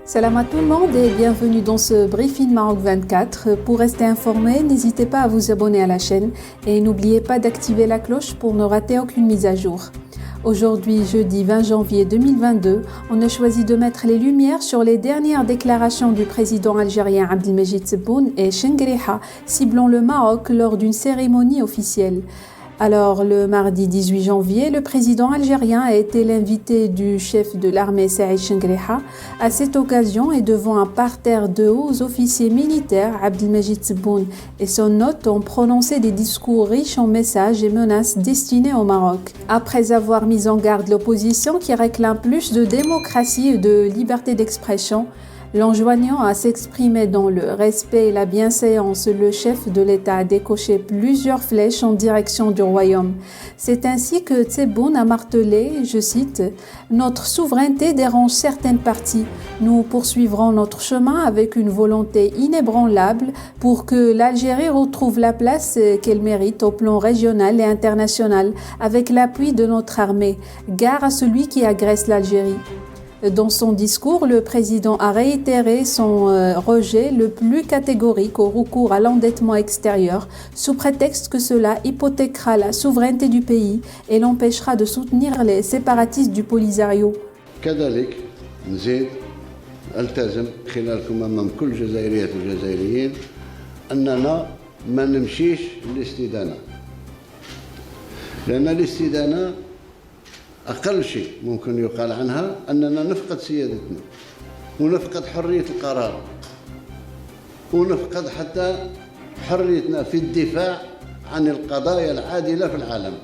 Salam à tout le monde et bienvenue dans ce briefing Maroc 24. Pour rester informé, n'hésitez pas à vous abonner à la chaîne et n'oubliez pas d'activer la cloche pour ne rater aucune mise à jour. Aujourd'hui, jeudi 20 janvier 2022, on a choisi de mettre les lumières sur les dernières déclarations du président algérien Abdelmejid Tebboune et Chengriha ciblant le Maroc lors d'une cérémonie officielle. Alors, le mardi 18 janvier, le président algérien a été l'invité du chef de l'armée Saïd Chengriha. À cette occasion et devant un parterre de hauts officiers militaires, Abdelmejid Tebboune et son hôte ont prononcé des discours riches en messages et menaces destinés au Maroc. Après avoir mis en garde l'opposition qui réclame plus de démocratie et de liberté d'expression, l'enjoignant à s'exprimer dans le respect et la bienséance, le chef de l'État a décoché plusieurs flèches en direction du royaume. C'est ainsi que Tebboune a martelé, je cite, « Notre souveraineté dérange certaines parties. Nous poursuivrons notre chemin avec une volonté inébranlable pour que l'Algérie retrouve la place qu'elle mérite au plan régional et international avec l'appui de notre armée. Gare à celui qui agresse l'Algérie. » Dans son discours, le président a réitéré son rejet le plus catégorique au recours à l'endettement extérieur, sous prétexte que cela hypothéquera la souveraineté du pays et l'empêchera de soutenir les séparatistes du Polisario. كذلك نزيد التزم خلالكم امام كل الجزائريات والجزائريين اننا ما نمشيش للاستدانه لان الاستدانه أقل شيء ممكن يقال عنها أننا نفقد سيادتنا ونفقد حرية القرار ونفقد حتى حريتنا في الدفاع عن القضايا العادلة في العالم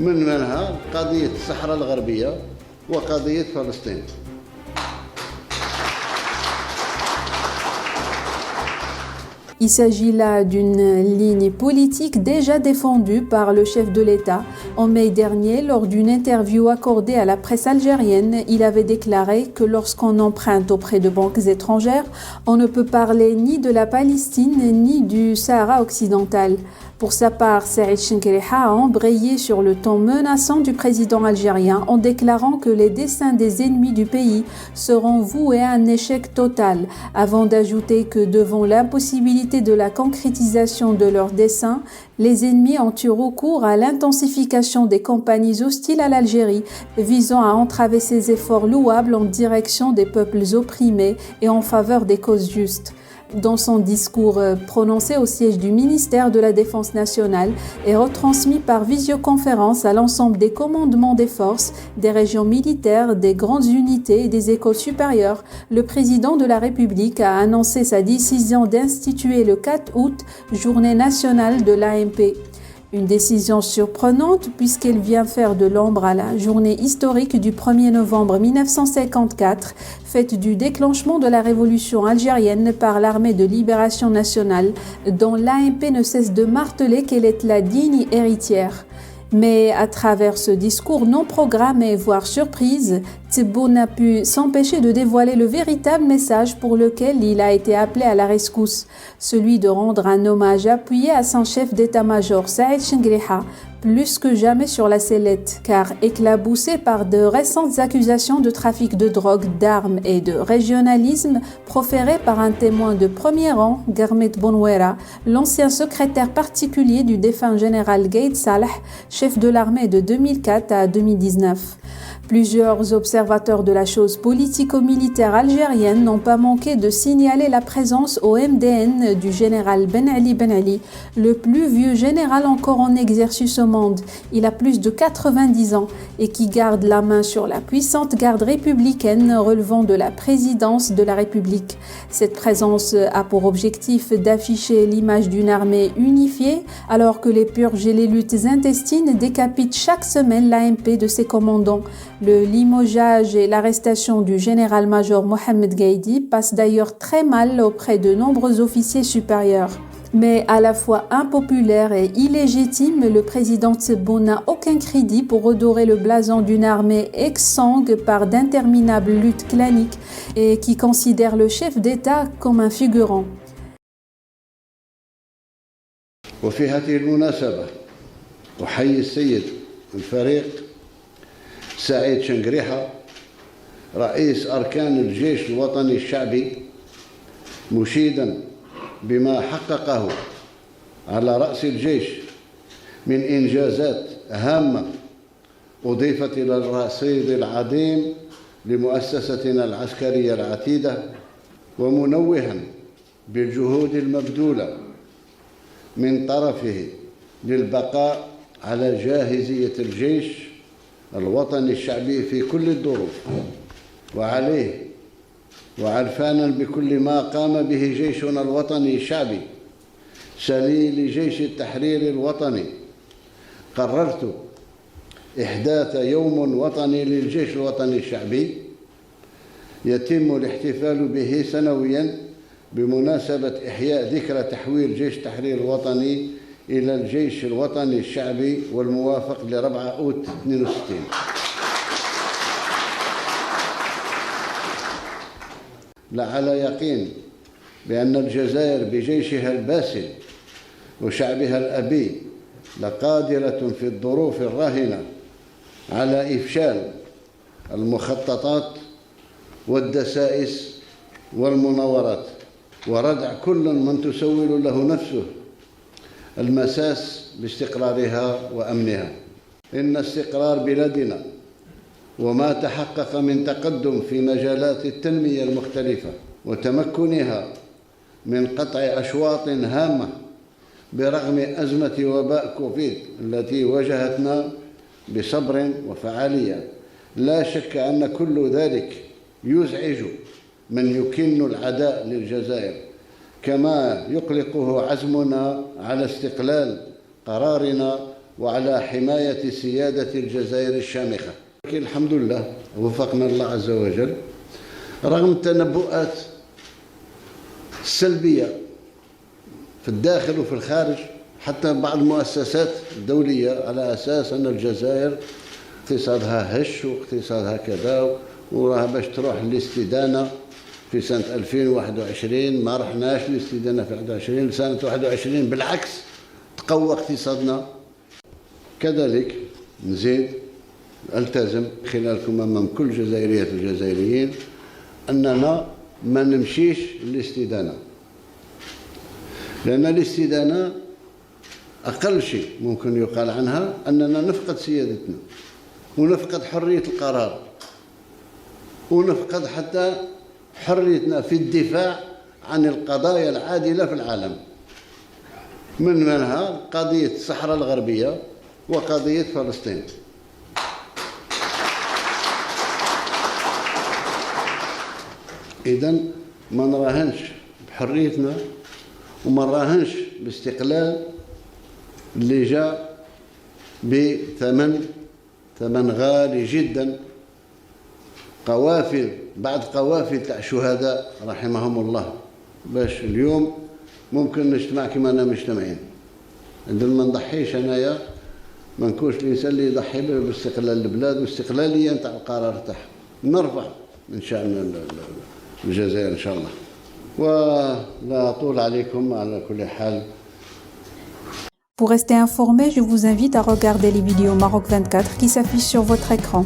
منها قضية الصحراء الغربية وقضية فلسطين. Il s'agit là d'une ligne politique déjà défendue par le chef de l'État. En mai dernier, lors d'une interview accordée à la presse algérienne, il avait déclaré que lorsqu'on emprunte auprès de banques étrangères, on ne peut parler ni de la Palestine ni du Sahara occidental. Pour sa part, Saïd Chengriha a embrayé sur le ton menaçant du président algérien en déclarant que les desseins des ennemis du pays seront voués à un échec total, avant d'ajouter que devant l'impossibilité de la concrétisation de leurs desseins, les ennemis ont eu recours à l'intensification des campagnes hostiles à l'Algérie, visant à entraver ses efforts louables en direction des peuples opprimés et en faveur des causes justes. Dans son discours prononcé au siège du ministère de la Défense nationale et retransmis par visioconférence à l'ensemble des commandements des forces, des régions militaires, des grandes unités et des écoles supérieures, le président de la République a annoncé sa décision d'instituer le 4 août, journée nationale de l'AMP. Une décision surprenante puisqu'elle vient faire de l'ombre à la journée historique du 1er novembre 1954, fête du déclenchement de la révolution algérienne par l'armée de libération nationale, dont l'AMP ne cesse de marteler qu'elle est la digne héritière. Mais à travers ce discours non programmé, voire surprise, Tebboune n'a pu s'empêcher de dévoiler le véritable message pour lequel il a été appelé à la rescousse, celui de rendre un hommage appuyé à son chef d'état-major Saïd Chengriha, plus que jamais sur la sellette, car éclaboussé par de récentes accusations de trafic de drogue, d'armes et de régionalisme proférées par un témoin de premier rang, Garmet Bonouera, l'ancien secrétaire particulier du défunt général Gaïd Salah, chef de l'armée de 2004 à 2019. Plusieurs observateurs de la chose politico-militaire algérienne n'ont pas manqué de signaler la présence au MDN du général Ben Ali, le plus vieux général encore en exercice au monde. Il a plus de 90 ans et qui garde la main sur la puissante garde républicaine relevant de la présidence de la République. Cette présence a pour objectif d'afficher l'image d'une armée unifiée alors que les purges et les luttes intestines décapitent chaque semaine l'AMP de ses commandants. Le limogeage et l'arrestation du général-major Mohamed Gaïdi passent d'ailleurs très mal auprès de nombreux officiers supérieurs. Mais à la fois impopulaire et illégitime, le président Tebboune n'a aucun crédit pour redorer le blason d'une armée exsangue par d'interminables luttes claniques et qui considère le chef d'État comme un figurant. وفي هذه المناسبة أحيي السيد الفريق سعيد شنقريحة رئيس أركان الجيش الوطني الشعبي، مشيدا بما حققه على رأس الجيش من إنجازات هامة أضيفت إلى الرصيد العظيم لمؤسستنا العسكرية العتيدة، ومنوها بالجهود المبذولة من طرفه للبقاء على جاهزية الجيش الوطني الشعبي في كل الظروف، وعليه وعرفانا بكل ما قام به جيشنا الوطني الشعبي سليل جيش التحرير الوطني، قررت إحداث يوم وطني للجيش الوطني الشعبي يتم الاحتفال به سنويا بمناسبة إحياء ذكرى تحويل جيش التحرير الوطني إلى الجيش الوطني الشعبي، والموافق ل4 أوت 62. لعل يقين بأن الجزائر بجيشها الباسل وشعبها الأبي لقادرة في الظروف الراهنة على إفشال المخططات والدسائس والمناورات، وردع كل من تسول له نفسه المساس باستقرارها وأمنها. إن استقرار بلادنا وما تحقق من تقدم في مجالات التنمية المختلفة وتمكنها من قطع أشواط هامة برغم أزمة وباء كوفيد التي واجهتنا بصبر وفعالية، لا شك أن كل ذلك يزعج من يكن العداء للجزائر، كما يقلقه عزمنا على استقلال قرارنا وعلى حماية سيادة الجزائر الشامخة. الحمد لله وفقنا الله عز وجل رغم التنبؤات السلبية في الداخل وفي الخارج، حتى بعض المؤسسات الدولية على أساس أن الجزائر اقتصادها هش واقتصادها كذا وراها باش تروح للاستدانة في سنة 2021. ما رحناش للاستدانة في 21 سنة 21، بالعكس تقوى اقتصادنا. كذلك نزيد التزم خلالكم أمام كل جزائريات الجزائريين أننا ما نمشيش للاستدانة، لأن الاستدانة أقل شيء ممكن يقال عنها أننا نفقد سيادتنا ونفقد حرية القرار ونفقد حتى حريتنا في الدفاع عن القضايا العادلة في العالم، منها قضية الصحراء الغربية وقضية فلسطين. إذن ما نراهنش بحريتنا وما نراهنش باستقلال اللي جاء ثمن غالي جدا. قوافل بعد قوافل تاع شهداء رحمهم الله باش اليوم ممكن نجتمع كما أنا مجتمعين. عندما ما نضحيش أنايا ما نكونش الإنسان اللي يضحي باستقلال البلاد واستقلالية نتاع القرار تاعها. نرفع من شأن الجزائر إن شاء الله. ولا أطول عليكم على كل حال. Pour rester informé, je vous invite à regarder les vidéos Maroc 24 qui s'affichent sur votre écran.